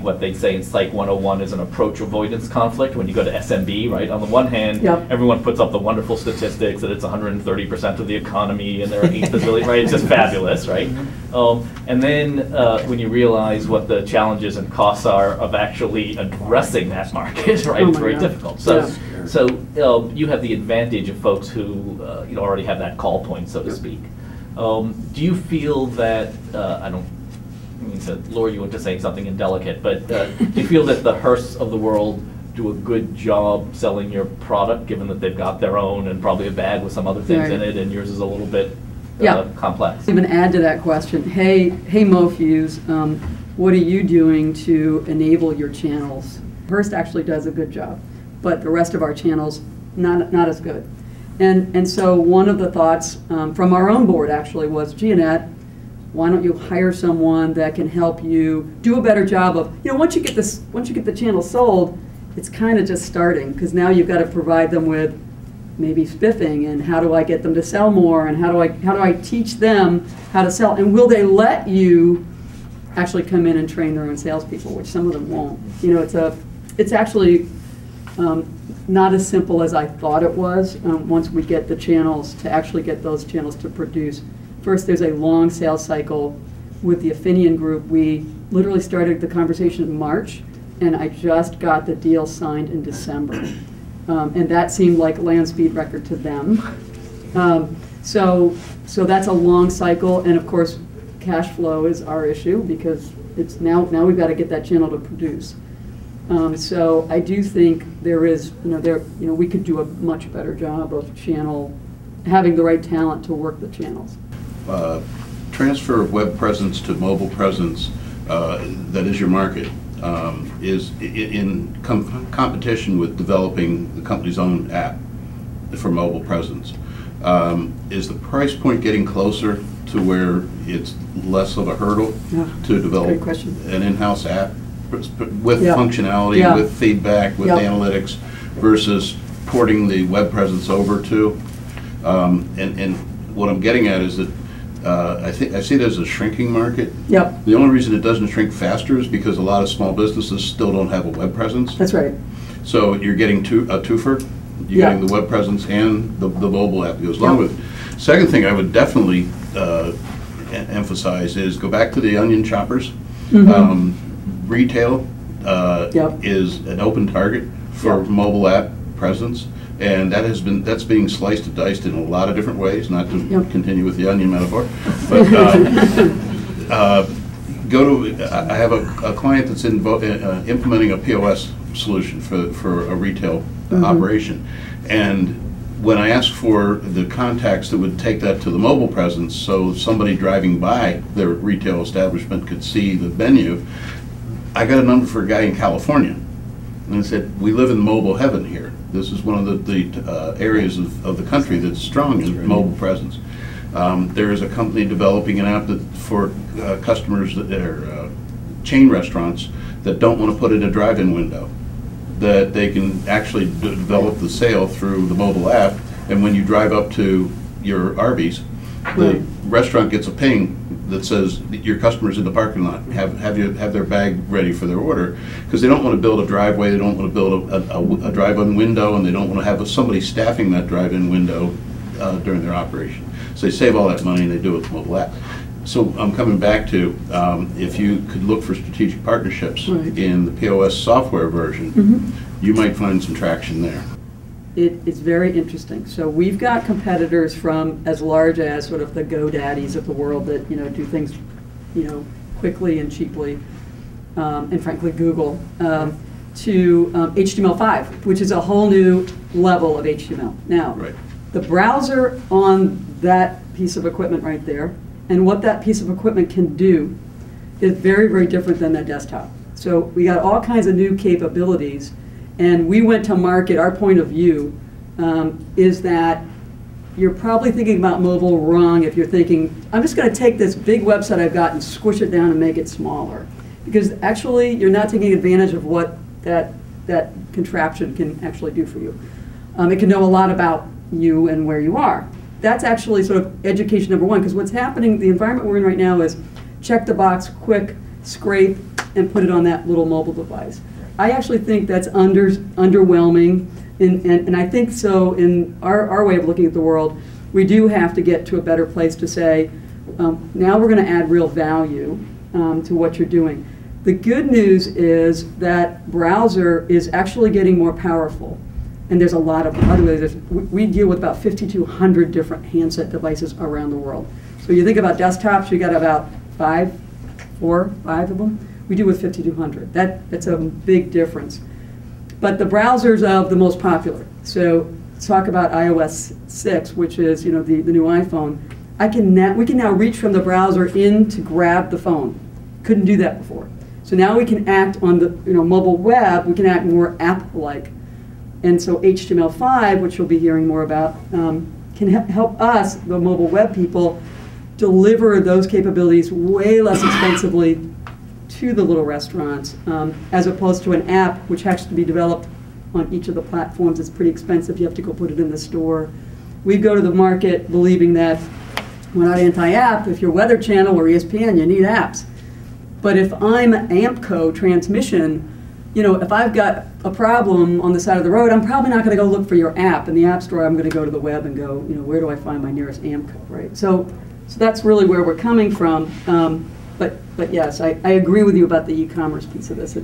what they say in Psych 101 is an approach avoidance conflict when you go to SMB, right? On the one hand, everyone puts up the wonderful statistics that it's 130% of the economy and there are 8 bazillion, right? It's just fabulous, right? And then when you realize what the challenges and costs are of actually addressing that market, right? It's very difficult. So you have the advantage of folks who already have that call point, so to speak. Do you feel that, I don't mean to lure you into saying something indelicate, but do you feel that the Hearsts of the world do a good job selling your product, given that they've got their own and probably a bag with some other things in it, and yours is a little bit complex? Even add to that question, hey MoFuse, what are you doing to enable your channels? Hearst actually does a good job, but the rest of our channels, not as good. And so one of the thoughts from our own board actually was, gee, Annette, why don't you hire someone that can help you do a better job of, once you get the channel sold, it's kind of just starting, because now you've got to provide them with maybe spiffing, and how do I get them to sell more, and how do I teach them how to sell, and will they let you actually come in and train their own salespeople, which some of them won't. It's actually not as simple as I thought it was once we get the channels, to actually get those channels to produce. First, there's a long sales cycle with the Affinion group. We literally started the conversation in March, and I just got the deal signed in December. And that seemed like land speed record to them. So that's a long cycle, and of course, cash flow is our issue, because it's now we've got to get that channel to produce. So I do think there is, we could do a much better job of having the right talent to work the channels. Transfer of web presence to mobile presence, that is your market, is in competition with developing the company's own app for mobile presence. Is the price point getting closer to where it's less of a hurdle to develop an in-house app with functionality, with feedback, with analytics, versus porting the web presence over to? And what I'm getting at is that I see it as a shrinking market. The only reason it doesn't shrink faster is because a lot of small businesses still don't have a web presence. That's right. So you're getting a twofer. You're getting the web presence and the mobile app that goes along with it. Second thing I would definitely emphasize is go back to the onion choppers. Retail is an open target for mobile app presence, and that's being sliced and diced in a lot of different ways. Not to continue with the onion metaphor, but I have a client that's implementing a POS solution for a retail operation, and when I asked for the contacts that would take that to the mobile presence, so somebody driving by their retail establishment could see the menu, I got a number for a guy in California, and I said, we live in mobile heaven here. This is one of the areas of the country that's strong in mobile presence. There is a company developing an app for customers that are chain restaurants that don't want to put in a drive-in window, that they can actually develop the sale through the mobile app, and when you drive up to your Arby's, the restaurant gets a ping that says your customer's in the parking lot, have their bag ready for their order, because they don't want to build a driveway, they don't want to build a drive-in window, and they don't want to have somebody staffing that drive-in window during their operation. So they save all that money and they do it with the mobile app. So I'm coming back to, if you could look for strategic partnerships in the POS software version, you might find some traction there. It's very interesting. So we've got competitors from as large as sort of the GoDaddies of the world that do things quickly and cheaply, and frankly Google, to HTML5, which is a whole new level of HTML. Now, the browser on that piece of equipment right there, and what that piece of equipment can do, is very, very different than that desktop. So we got all kinds of new capabilities, and we went to market. Our point of view is that you're probably thinking about mobile wrong if you're thinking, I'm just going to take this big website I've got and squish it down and make it smaller. Because actually, you're not taking advantage of what that contraption can actually do for you. It can know a lot about you and where you are. That's actually sort of education number one, because what's happening, the environment we're in right now is check the box, quick, scrape, and put it on that little mobile device. I actually think that's underwhelming, and I think so in our way of looking at the world, we do have to get to a better place to say, now we're going to add real value to what you're doing. The good news is that browser is actually getting more powerful, and there's a lot of other. We deal with about 5,200 different handset devices around the world. So you think about desktops, you got about 5 of them. We deal with 5,200. That's a big difference. But the browsers of the most popular. So talk about iOS 6, which is the new iPhone. We can now reach from the browser in to grab the phone. Couldn't do that before. So now we can act on the mobile web. We can act more app-like. And so HTML5, which you'll be hearing more about, can help us, the mobile web people, deliver those capabilities way less expensively to the little restaurants, as opposed to an app which has to be developed on each of the platforms. It's pretty expensive. You have to go put it in the store. We go to the market believing that we're not anti-app. If you're Weather Channel or ESPN, you need apps. But if I'm AMPCO transmission, if I've got a problem on the side of the road, I'm probably not going to go look for your app in the App Store. I'm going to go to the web and go, where do I find my nearest AMPCO, right? So that's really where we're coming from. But yes, I agree with you about the e-commerce piece of this.